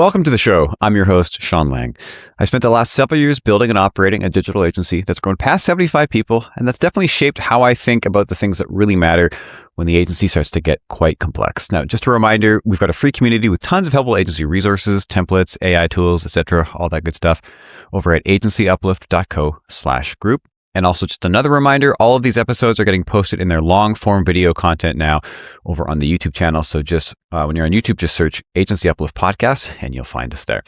Welcome to the show. I'm your host, Sean Lang. I spent the last several years building and operating a digital agency that's grown past 75 people, and that's definitely shaped how I think about the things that really matter when the agency starts to get quite complex. Now, just a reminder, we've got a free community with tons of helpful agency resources, templates, AI tools, etc., all that good stuff over at agencyuplift.co/group. And also just another reminder, all of these episodes are getting posted in their long form video content now over on the YouTube channel. So just when you're on YouTube, just search Agency Uplift Podcast and you'll find us there.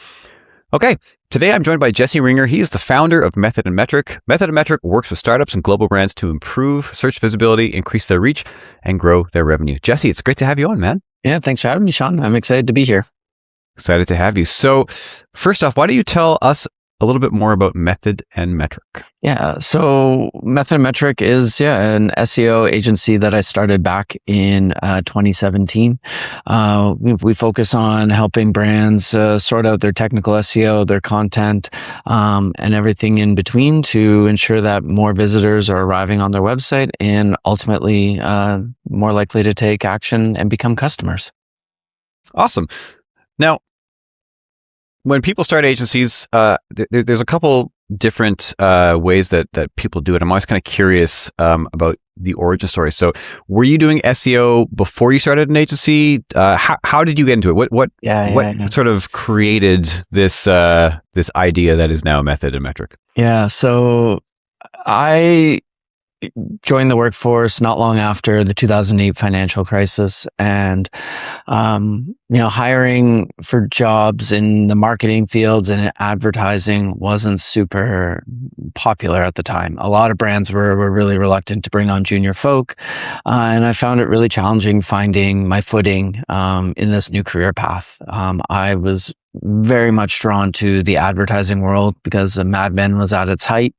Okay. Today I'm joined by Jesse Ringer. He is the founder of Method and Metric. Method and Metric works with startups and global brands to improve search visibility, increase their reach, and grow their revenue. Jesse, it's great to have you on, man. Yeah, thanks for having me, Sean. I'm excited to be here. Excited to have you. So first off, why don't you tell us a little bit more about Method and Metric? Yeah, so Method and Metric is an SEO agency that I started back in 2017. We focus on helping brands sort out their technical SEO, their content, and everything in between to ensure that more visitors are arriving on their website and ultimately more likely to take action and become customers. Awesome. Now, when people start agencies, there's a couple different ways that people do it. I'm always kind of curious about the origin story. So, were you doing SEO before you started an agency? How did you get into it? What sort of created this this idea that is now Method and Metric? Yeah, so I joined the workforce not long after the 2008 financial crisis, and hiring for jobs in the marketing fields and in advertising wasn't super popular at the time. A lot of brands were really reluctant to bring on junior folk, and I found it really challenging finding my footing in this new career path. I was very much drawn to the advertising world because Mad Men was at its height.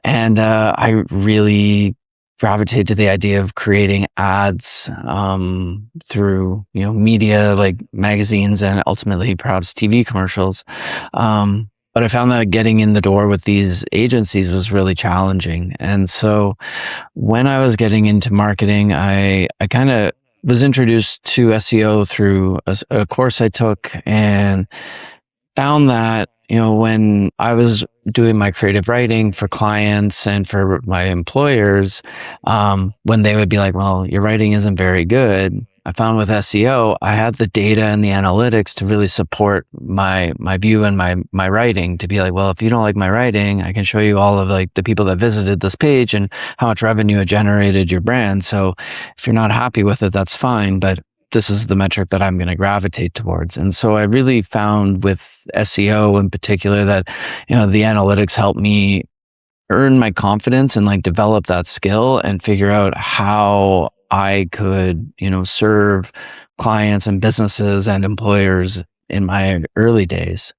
And I really gravitated to the idea of creating ads through, media like magazines and ultimately perhaps TV commercials. But I found that getting in the door with these agencies was really challenging. And so when I was getting into marketing, I kind of was introduced to SEO through a course I took and found that, when I was doing my creative writing for clients and for my employers, when they would be like, well, your writing isn't very good, I found with SEO, I had the data and the analytics to really support my view and my writing, to be like, well, if you don't like my writing, I can show you all of the people that visited this page and how much revenue it generated your brand. So if you're not happy with it, that's fine. But this is the metric that I'm going to gravitate towards. And so I really found with SEO in particular that, the analytics helped me earn my confidence and develop that skill and figure out how I could, serve clients and businesses and employers in my early days.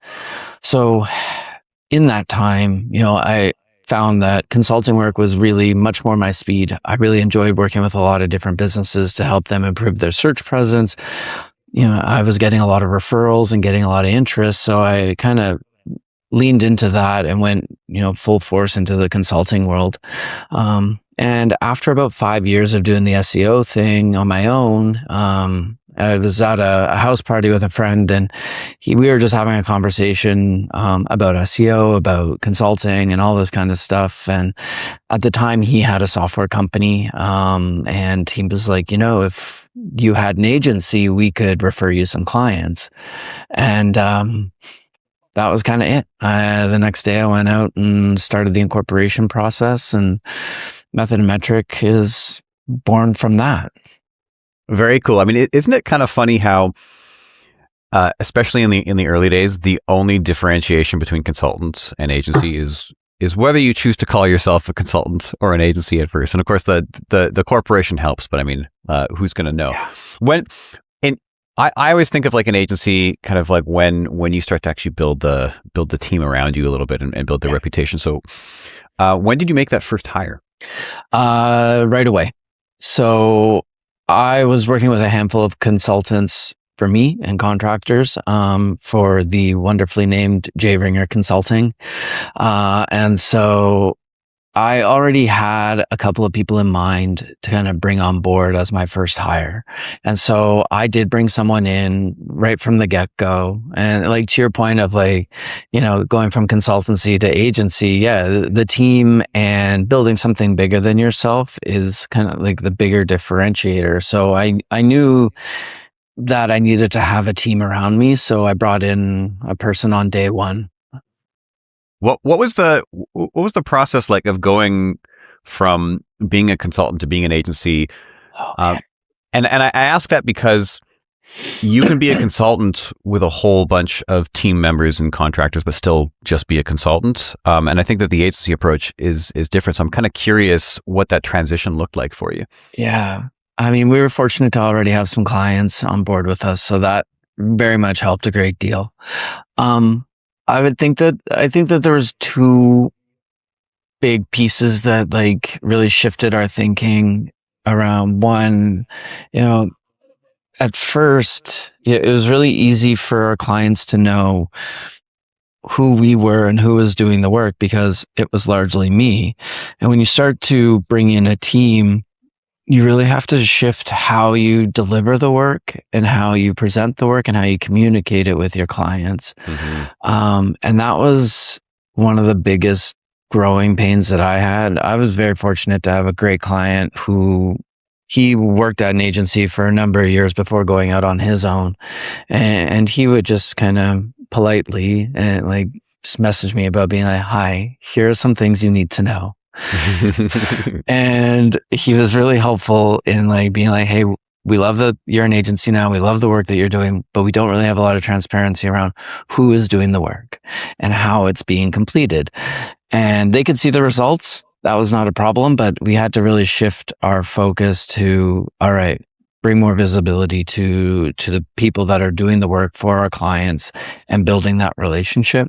So in that time, I found that consulting work was really much more my speed. I really enjoyed working with a lot of different businesses to help them improve their search presence. I was getting a lot of referrals and getting a lot of interest. So I kind of leaned into that and went, full force into the consulting world. And after about 5 years of doing the SEO thing on my own, I was at a house party with a friend, and we were just having a conversation about SEO, about consulting, and all this kind of stuff. And at the time, he had a software company, and he was like, if you had an agency, we could refer you some clients. And that was kind of it. The next day, I went out and started the incorporation process, and Method and Metric is born from that. Very cool. I mean, isn't it kind of funny how, especially in the early days, the only differentiation between consultants and agency is whether you choose to call yourself a consultant or an agency at first. And of course, the corporation helps, but I mean, who's going to know? Yeah. I always think of an agency kind of when you start to actually build the team around you a little bit and build their reputation. So, when did you make that first hire? Right away. So I was working with a handful of consultants for me and contractors for the wonderfully named J Ringer Consulting. And so I already had a couple of people in mind to kind of bring on board as my first hire. And so I did bring someone in right from the get-go. And like to your point of like, going from consultancy to agency, yeah, the team and building something bigger than yourself is kind of like the bigger differentiator. So I knew that I needed to have a team around me. So I brought in a person on day one. What was the process like of going from being a consultant to being an agency? Oh, Um, and I ask that because you can be a consultant with a whole bunch of team members and contractors, but still just be a consultant. And I think that the agency approach is different. So I'm kind of curious what that transition looked like for you. yeah. I mean, we were fortunate to already have some clients on board with us, so that very much helped a great deal. Um, I think that there was two big pieces that like really shifted our thinking around. One, at first, it was really easy for our clients to know who we were and who was doing the work because it was largely me. And when you start to bring in a team, you really have to shift how you deliver the work and how you present the work and how you communicate it with your clients. And that was one of the biggest growing pains that I had. I was very fortunate to have a great client who he worked at an agency for a number of years before going out on his own. And he would just kind of politely and like just message me about being like, hi, here are some things you need to know. And he was really helpful in like being like, hey, we love that you're an agency now. We love the work that you're doing, but we don't really have a lot of transparency around who is doing the work and how it's being completed. And they could see the results. That was not a problem, but we had to really shift our focus to, all right, bring more visibility to the people that are doing the work for our clients and building that relationship.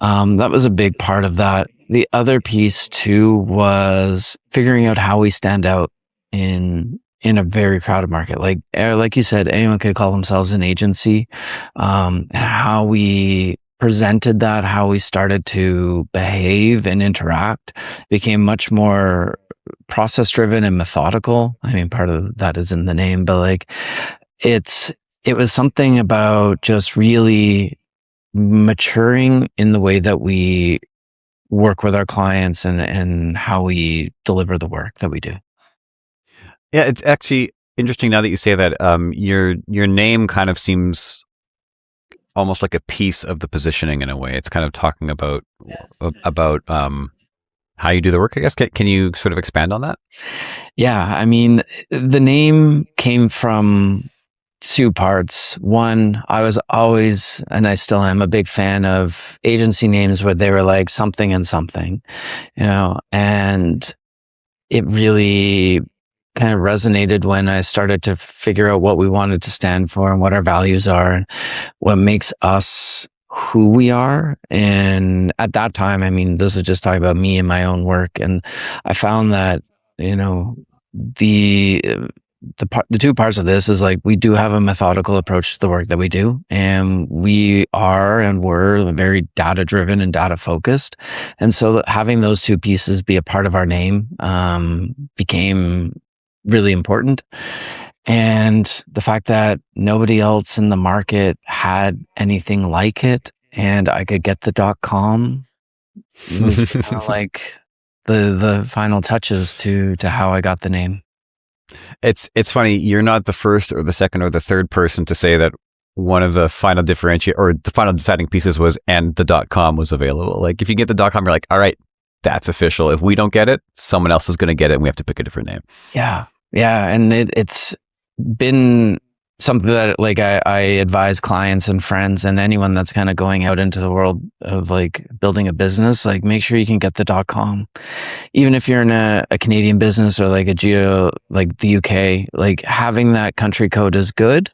That was a big part of that. The other piece too was figuring out how we stand out in a very crowded market. Like you said, anyone could call themselves an agency, and how we presented that, how we started to behave and interact became much more process driven and methodical. I mean, part of that is in the name, but like it was something about just really maturing in the way that we work with our clients and how we deliver the work that we do. Yeah, it's actually interesting now that you say that. Your name kind of seems almost like a piece of the positioning in a way. It's kind of talking about how you do the work, I guess. Can you sort of expand on that? Yeah, I mean, the name came from two parts. One, I was always, and I still am, a big fan of agency names where they were like something and something, and it really kind of resonated when I started to figure out what we wanted to stand for and what our values are and what makes us who we are. And at that time, I mean, this is just talking about me and my own work. And I found that, the two parts of this is like we do have a methodical approach to the work that we do, and we are and we're very data driven and data focused. And so having those two pieces be a part of our name became really important. And the fact that nobody else in the market had anything like it, and I could get the .com was kind of like the final touches to how I got the name. It's funny. You're not the first or the second or the third person to say that one of the final differentiate or the final deciding pieces was, and the .com was available. Like if you get the .com, you're like, all right, that's official. If we don't get it, someone else is going to get it, and we have to pick a different name. Yeah, and it's been something that like I advise clients and friends and anyone that's kind of going out into the world of like building a business, like make sure you can get the .com. Even if you're in a Canadian business or like like the UK, like having that country code is good,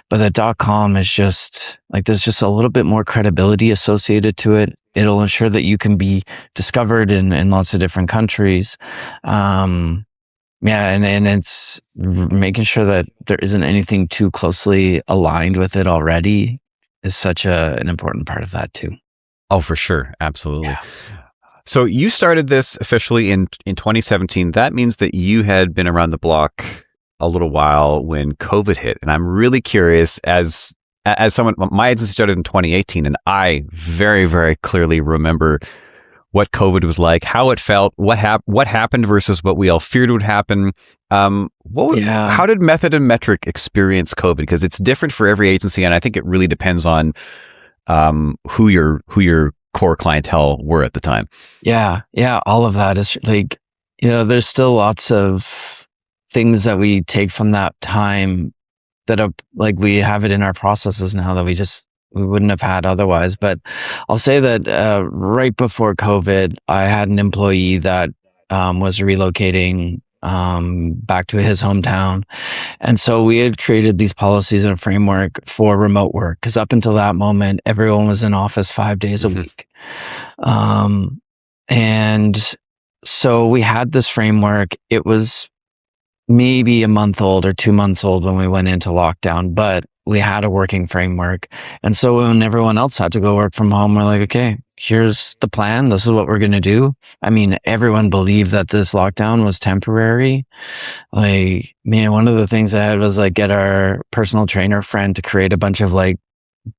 but the .com is just like, there's just a little bit more credibility associated to it. It'll ensure that you can be discovered in lots of different countries. Yeah, and it's making sure that there isn't anything too closely aligned with it already is such an important part of that too. Oh, for sure. Absolutely. Yeah. So you started this officially in 2017. That means that you had been around the block a little while when COVID hit. And I'm really curious, as someone, my agency started in 2018, and I very, very clearly remember what COVID was like, how it felt, what happened versus what we all feared would happen. Yeah. How did Method and Metric experience COVID? Because it's different for every agency, and I think it really depends on who your core clientele were at the time. Yeah. Yeah. All of that is like, there's still lots of things that we take from that time that are like, we have it in our processes now that we wouldn't have had otherwise. But I'll say that right before COVID, I had an employee that was relocating back to his hometown. And so we had created these policies and a framework for remote work because up until that moment, everyone was in office 5 days a week. And so we had this framework. It was maybe a month old or 2 months old when we went into lockdown, but we had a working framework. And so when everyone else had to go work from home, we're like, okay, here's the plan. This is what we're going to do. I mean, everyone believed that this lockdown was temporary. Like, man, one of the things I had was like get our personal trainer friend to create a bunch of like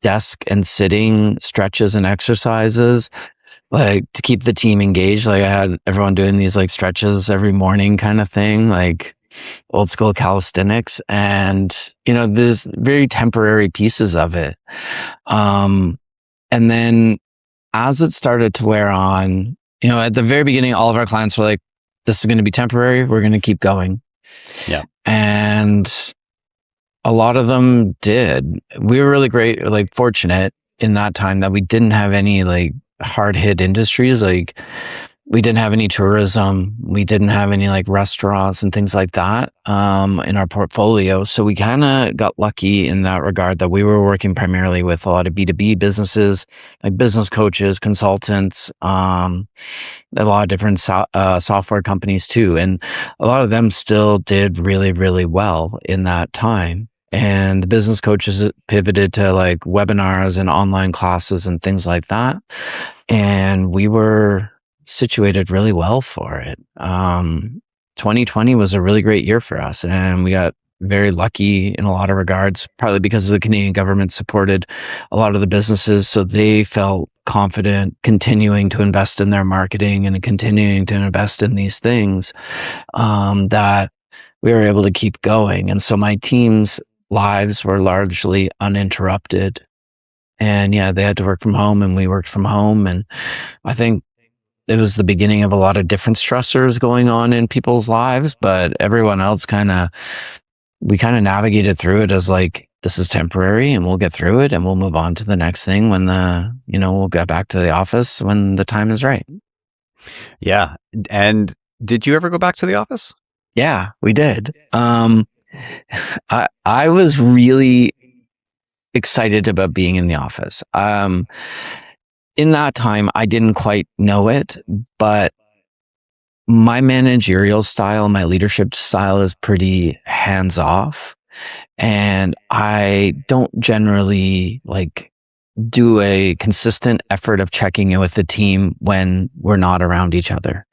desk and sitting stretches and exercises, like to keep the team engaged. Like I had everyone doing these like stretches every morning kind of thing, like old school calisthenics, and there's very temporary pieces of it. And then as it started to wear on, at the very beginning, all of our clients were like, this is going to be temporary. We're going to keep going. Yeah. And a lot of them did. We were really great, like fortunate in that time that we didn't have any like hard hit industries. Like we didn't have any tourism. We didn't have any like restaurants and things like that in our portfolio. So we kind of got lucky in that regard that we were working primarily with a lot of B2B businesses, like business coaches, consultants, a lot of different software companies too. And a lot of them still did really, really well in that time. And the business coaches pivoted to like webinars and online classes and things like that. And we were situated really well for it. 2020 was a really great year for us, and we got very lucky in a lot of regards, partly because the Canadian government supported a lot of the businesses. So they felt confident continuing to invest in their marketing and continuing to invest in these things, that we were able to keep going. And so my team's lives were largely uninterrupted. And yeah, they had to work from home and we worked from home. And I think it was the beginning of a lot of different stressors going on in people's lives, but everyone else we kind of navigated through it as like, this is temporary and we'll get through it and we'll move on to the next thing when we'll get back to the office when the time is right. Yeah. And did you ever go back to the office? Yeah, we did. I was really excited about being in the office. In that time, I didn't quite know it, but my managerial style, my leadership style is pretty hands off. And I don't generally like do a consistent effort of checking in with the team when we're not around each other.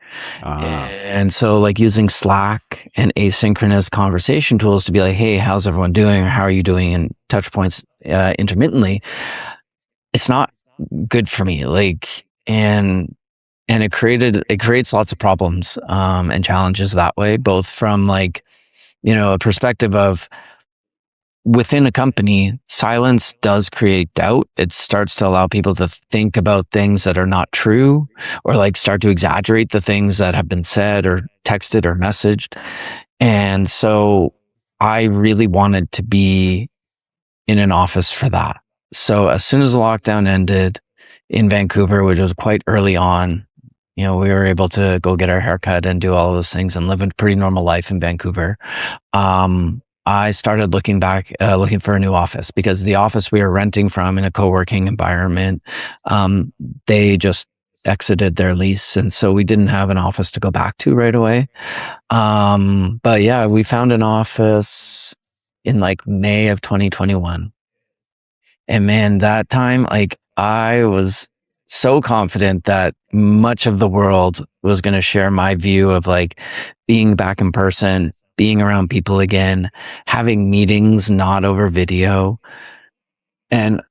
And so like using Slack and asynchronous conversation tools to be like, hey, how's everyone doing? Or how are you doing? And touch points intermittently. It's not good for me. Like, and it creates lots of problems and challenges that way, both from like, a perspective of within a company, silence does create doubt. It starts to allow people to think about things that are not true, or like start to exaggerate the things that have been said or texted or messaged. And so I really wanted to be in an office for that. So as soon as the lockdown ended in Vancouver, which was quite early on, we were able to go get our haircut and do all of those things and live a pretty normal life in Vancouver. I started looking for a new office because the office we were renting from in a co-working environment, they just exited their lease. And so we didn't have an office to go back to right away. But yeah, we found an office in like May of 2021. And man, that time, like I was so confident that much of the world was going to share my view of like being back in person, being around people again, having meetings not over video. And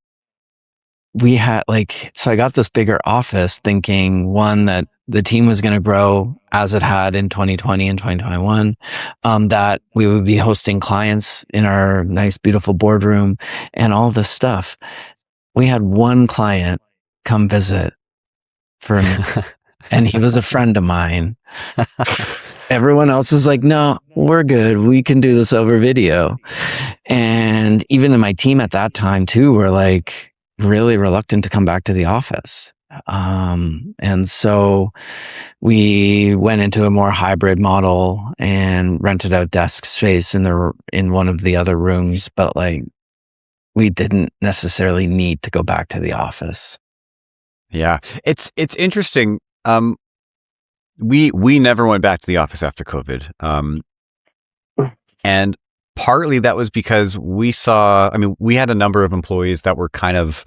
we had like, so I got this bigger office thinking, one, that the team was going to grow as it had in 2020 and 2021, that we would be hosting clients in our nice, beautiful boardroom and all this stuff. We had one client come visit for a minute, and he was a friend of mine. Everyone else is like, no, we're good. We can do this over video. And even in my team at that time too, were like really reluctant to come back to the office. And so we went into a more hybrid model and rented out desk space in one of the other rooms, but like we didn't necessarily need to go back to the office. Yeah, it's interesting. We never went back to the office after COVID. And partly that was because we had a number of employees that were kind of,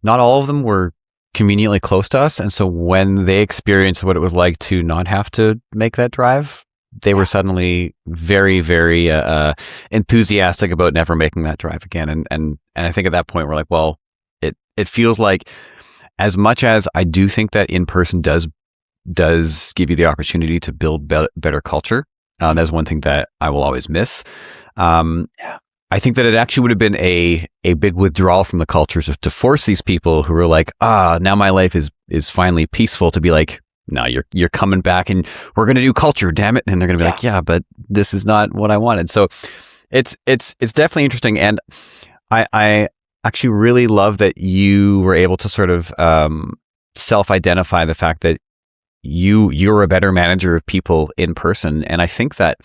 not all of them were conveniently close to us. And so when they experienced what it was like to not have to make that drive, they were suddenly very, very enthusiastic about never making that drive again. And I think at that point we're like, well, it feels like, as much as I do think that in person does give you the opportunity to build better culture, that's one thing that I will always miss. I think that it actually would have been a big withdrawal from the cultures to force these people who were like, now my life is finally peaceful, to be like, no, you're coming back and we're going to do culture, damn it. And they're going to be like, yeah, but this is not what I wanted. So it's definitely interesting. And I actually really love that you were able to sort of self-identify the fact that you're a better manager of people in person. And I think that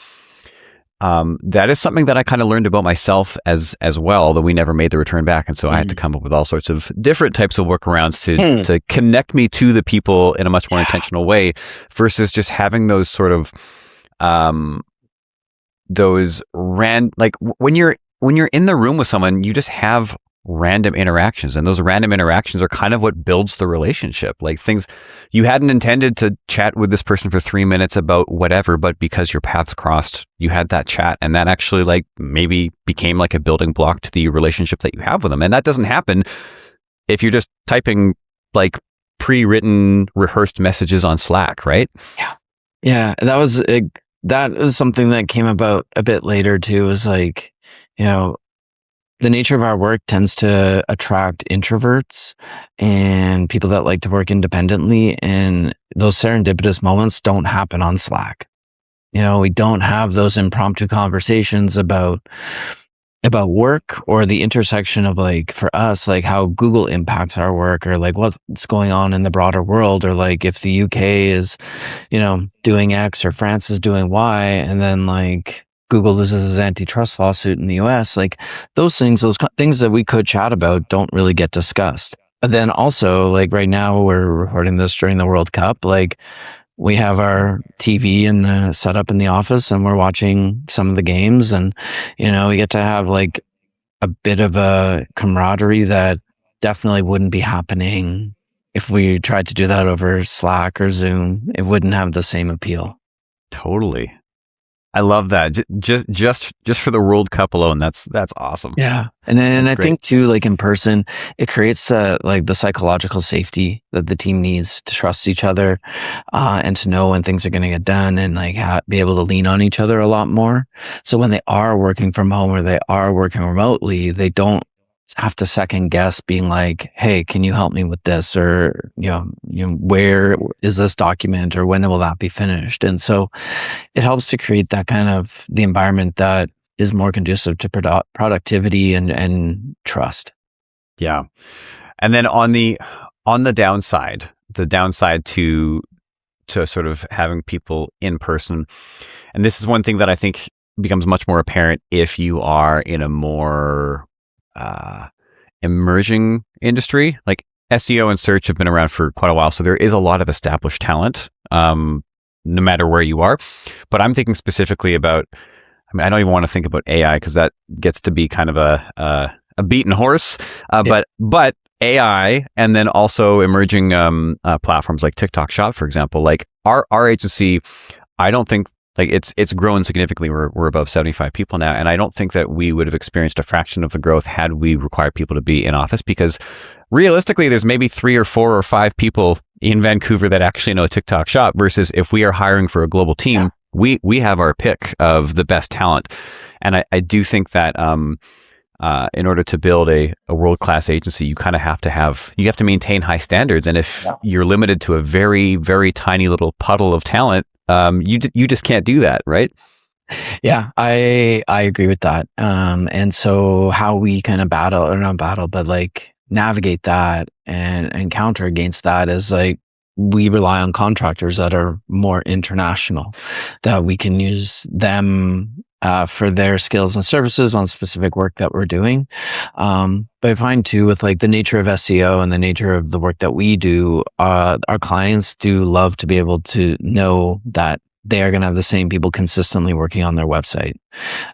that is something that I kind of learned about myself as well, although we never made the return back. And so I had to come up with all sorts of different types of workarounds to connect me to the people in a much more intentional way, versus just having those sort of like when you're in the room with someone, you just have random interactions, and those random interactions are kind of what builds the relationship. Like, things you hadn't intended to chat with this person for 3 minutes about whatever, but because your paths crossed, you had that chat, and that actually like maybe became like a building block to the relationship that you have with them. And that doesn't happen if you're just typing like pre-written, rehearsed messages on Slack, right? Yeah. That was something that came about a bit later too. Was like, the nature of our work tends to attract introverts and people that like to work independently. And those serendipitous moments don't happen on Slack. We don't have those impromptu conversations about work, or the intersection of, like, for us, like how Google impacts our work, or like what's going on in the broader world, or like if the UK is, doing X or France is doing Y, and then like Google loses his antitrust lawsuit in the US, like those things that we could chat about don't really get discussed. But then also, like right now we're recording this during the World Cup, like we have our TV in the setup in the office and we're watching some of the games, and, we get to have like a bit of a camaraderie that definitely wouldn't be happening if we tried to do that over Slack or Zoom. It wouldn't have the same appeal. Totally. I love that. Just for the World Cup alone, that's awesome. Yeah. And I think too, like in person, it creates like the psychological safety that the team needs to trust each other, and to know when things are going to get done, and like be able to lean on each other a lot more. So when they are working from home or they are working remotely, they don't have to second guess being like, hey, can you help me with this? Or, where is this document, or when will that be finished? And so it helps to create that kind of the environment that is more conducive to productivity and trust. Yeah. And then on the downside, to sort of having people in person, and this is one thing that I think becomes much more apparent if you are in a more emerging industry. Like SEO and search have been around for quite a while, so there is a lot of established talent, no matter where you are. But I'm thinking specifically about, I don't even want to think about AI because that gets to be kind of a beaten horse. But AI and then also emerging platforms like TikTok Shop, for example, like our agency, I don't think like it's grown significantly. We're above 75 people now, and I don't think that we would have experienced a fraction of the growth had we required people to be in office, because realistically, there's maybe 3 or 4 or 5 people in Vancouver that actually know TikTok Shop, versus if we are hiring for a global team, we have our pick of the best talent. And I do think that in order to build a world-class agency, you kind of have to maintain high standards. And if you're limited to a very, very tiny little puddle of talent, you just can't do that, right? Yeah, I agree with that. And so how we kind of battle, or not battle, but like navigate that and counter against that is like we rely on contractors that are more international, that we can use them for their skills and services on specific work that we're doing. But I find too, with like the nature of SEO and the nature of the work that we do, our clients do love to be able to know that they are going to have the same people consistently working on their website.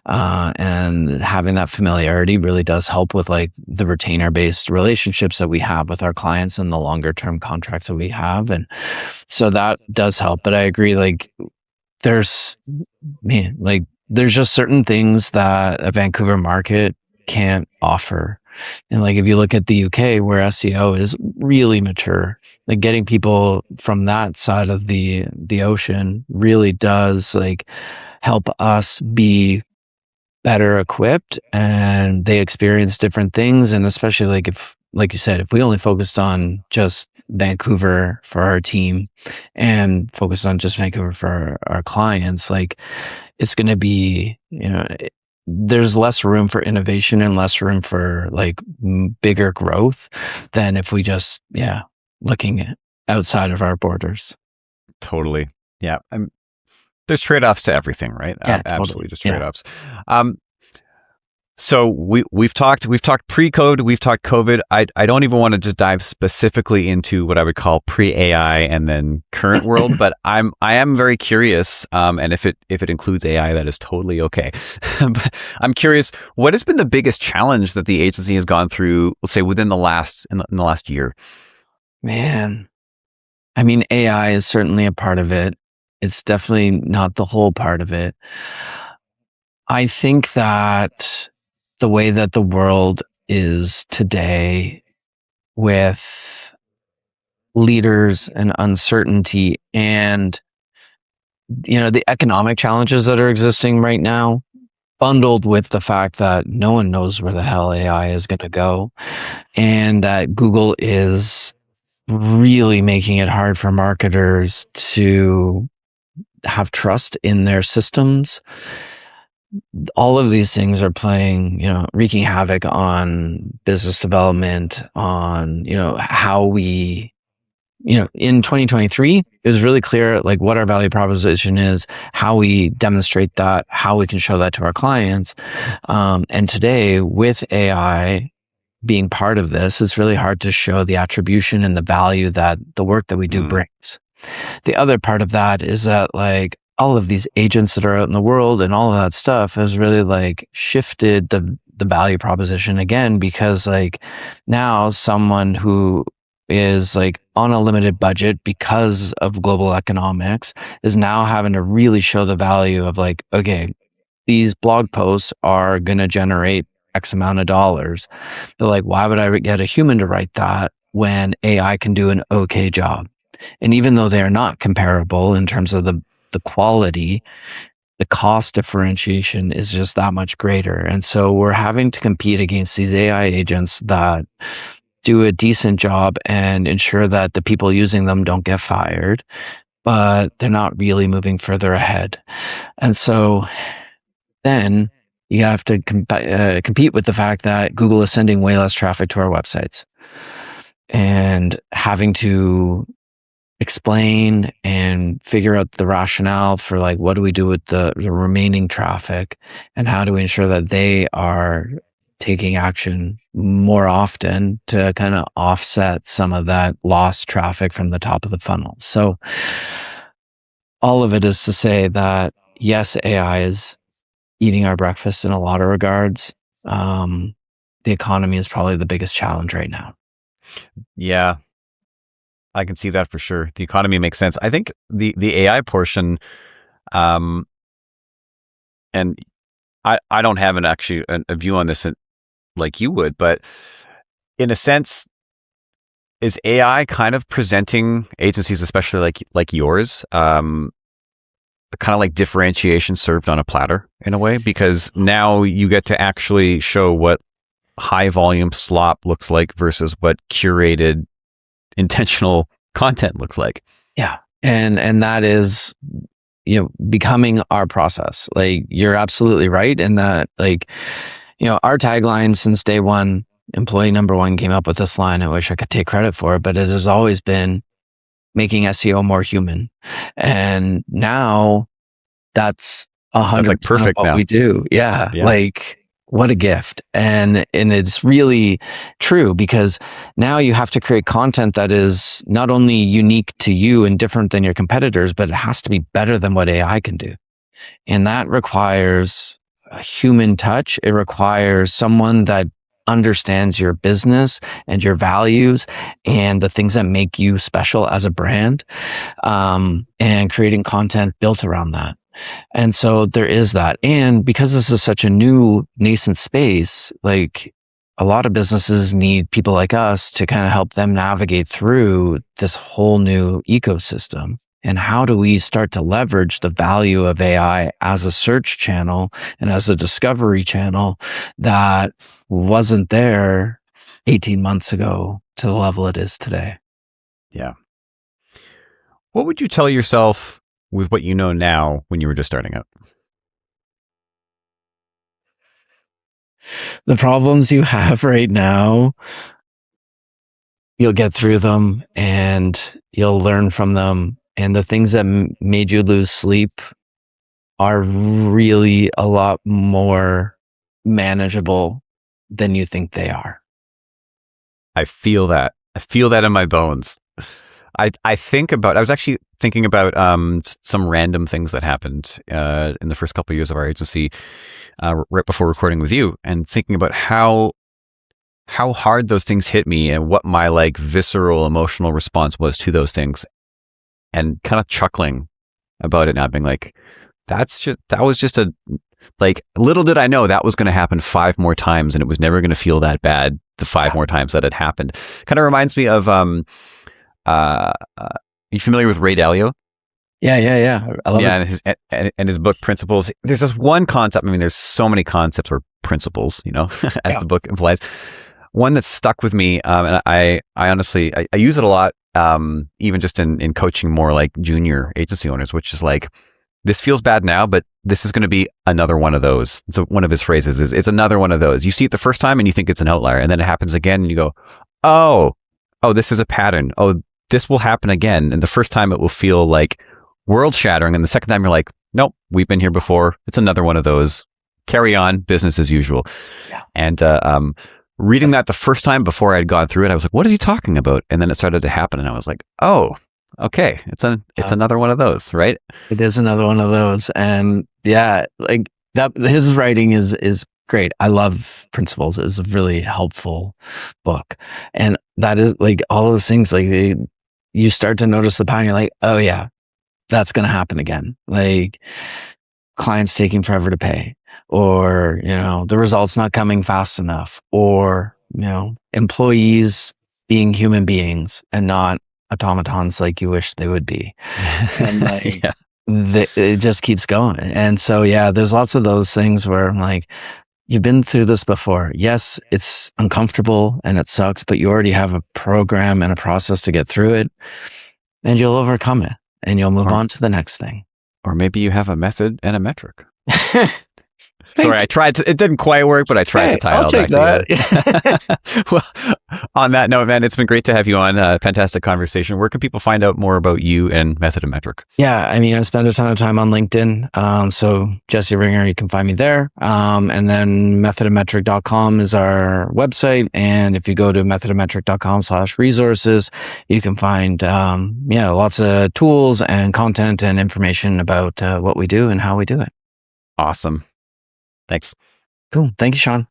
And having that familiarity really does help with like the retainer-based relationships that we have with our clients and the longer-term contracts that we have. And so that does help. But I agree, like there's just certain things that a Vancouver market can't offer. And like if you look at the UK, where SEO is really mature, like getting people from that side of the ocean really does like help us be better equipped, and they experience different things. And especially like if, like you said, if we only focused on just Vancouver for our team and focused on just Vancouver for our clients, like it's going to be, there's less room for innovation and less room for like bigger growth than if we just, looking outside of our borders. Totally. Yeah. There's trade-offs to everything, right? Yeah, Absolutely, totally. just trade-offs. So we've talked pre-code, we've talked COVID. I don't even want to just dive specifically into what I would call pre-AI and then current world, but I am very curious. And if it includes AI, that is totally okay. But I'm curious, what has been the biggest challenge that the agency has gone through, let's say within the last year? Man, I mean, AI is certainly a part of it. It's definitely not the whole part of it. I think that the way that the world is today, with leaders and uncertainty and, the economic challenges that are existing right now, bundled with the fact that no one knows where the hell AI is going to go, and that Google is really making it hard for marketers to have trust in their systems. All of these things are playing, wreaking havoc on business development, on, how we, in 2023, it was really clear like what our value proposition is, how we demonstrate that, how we can show that to our clients. And today, with AI being part of this, it's really hard to show the attribution and the value that the work that we do brings. The other part of that is that like all of these agents that are out in the world and all of that stuff has really like shifted the value proposition again, because like now someone who is like on a limited budget because of global economics is now having to really show the value of like, okay, these blog posts are going to generate X amount of dollars. They're like, why would I get a human to write that when AI can do an okay job? And even though they are not comparable in terms of the quality, the cost differentiation is just that much greater. And so we're having to compete against these AI agents that do a decent job and ensure that the people using them don't get fired, but they're not really moving further ahead. And so then you have to compete with the fact that Google is sending way less traffic to our websites, and having to explain and figure out the rationale for like, what do we do with the remaining traffic, and how do we ensure that they are taking action more often to kind of offset some of that lost traffic from the top of the funnel. So all of it is to say that yes, AI is eating our breakfast in a lot of regards. The economy is probably the biggest challenge right now. Yeah, I can see that for sure. The economy makes sense. I think the AI portion, um, and I don't have a view on this like you would, but in a sense, is AI kind of presenting agencies, especially like yours, kind of like differentiation served on a platter in a way? Because now you get to actually show what high volume slop looks like versus what curated intentional content looks like. Yeah. And that is, becoming our process. Like, you're absolutely right in that, like, our tagline since day one, employee number one came up with this line. I wish I could take credit for it, but it has always been making SEO more human. And now that's That's 100% like of perfect what now. we do. Yeah. Yeah. Like, what a gift. And it's really true, because now you have to create content that is not only unique to you and different than your competitors, but it has to be better than what AI can do. And that requires a human touch. It requires someone that understands your business and your values and the things that make you special as a brand, and creating content built around that. And so there is that. And because this is such a new nascent space, like, a lot of businesses need people like us to kind of help them navigate through this whole new ecosystem. And how do we start to leverage the value of AI as a search channel and as a discovery channel that wasn't there 18 months ago to the level it is today? Yeah. What would you tell yourself with what you know now when you were just starting out? The problems you have right now, you'll get through them and you'll learn from them. And the things that made you lose sleep are really a lot more manageable than you think they are. I feel that. I feel that in my bones. I was actually thinking about some random things that happened in the first couple of years of our agency, right before recording with you, and thinking about how hard those things hit me and what my like visceral emotional response was to those things, and kind of chuckling about it now, being like, that was just a, like, little did I know that was going to happen 5 more times and it was never going to feel that bad the 5 more times that it happened. Kind of reminds me of you familiar with Ray Dalio? Yeah. I love And his book Principles. There's this one concept. I mean, there's so many concepts or principles, as the book implies. One that stuck with me, and I honestly I use it a lot, even just in coaching more like junior agency owners, which is like, this feels bad now, but this is going to be another one of those. So one of his phrases is, it's another one of those. You see it the first time and you think it's an outlier, and then it happens again and you go, oh, this is a pattern. Oh, this will happen again. And the first time it will feel like world shattering. And the second time you're like, nope, we've been here before. It's another one of those. Carry on, business as usual. Yeah. And reading that the first time before I had gone through it, I was like, what is he talking about? And then it started to happen. And I was like, oh, okay. It's another one of those, right? It is another one of those. And yeah, like that, his writing is great. I love Principles. It's a really helpful book. And that is like all those things, like you start to notice the pattern. You're like, oh yeah, that's going to happen again. Like, clients taking forever to pay, or, the results not coming fast enough, or, employees being human beings and not automatons like you wish they would be. And like, Yeah. it just keeps going. And so, yeah, there's lots of those things where I'm like, you've been through this before. Yes, it's uncomfortable and it sucks, but you already have a program and a process to get through it, and you'll overcome it and you'll move on to the next thing. Or maybe you have a method and a metric. Sorry, I tried to, it didn't quite work, but I tried to tie it all back together. Well, on that note, man, it's been great to have you on. Fantastic conversation. Where can people find out more about you and Method and Metric? Yeah, I mean, I spend a ton of time on LinkedIn. So Jesse Ringer, you can find me there. And then methodandmetric.com is our website. And if you go to methodandmetric.com/resources, you can find, lots of tools and content and information about what we do and how we do it. Awesome. Thanks. Cool. Thank you, Sean.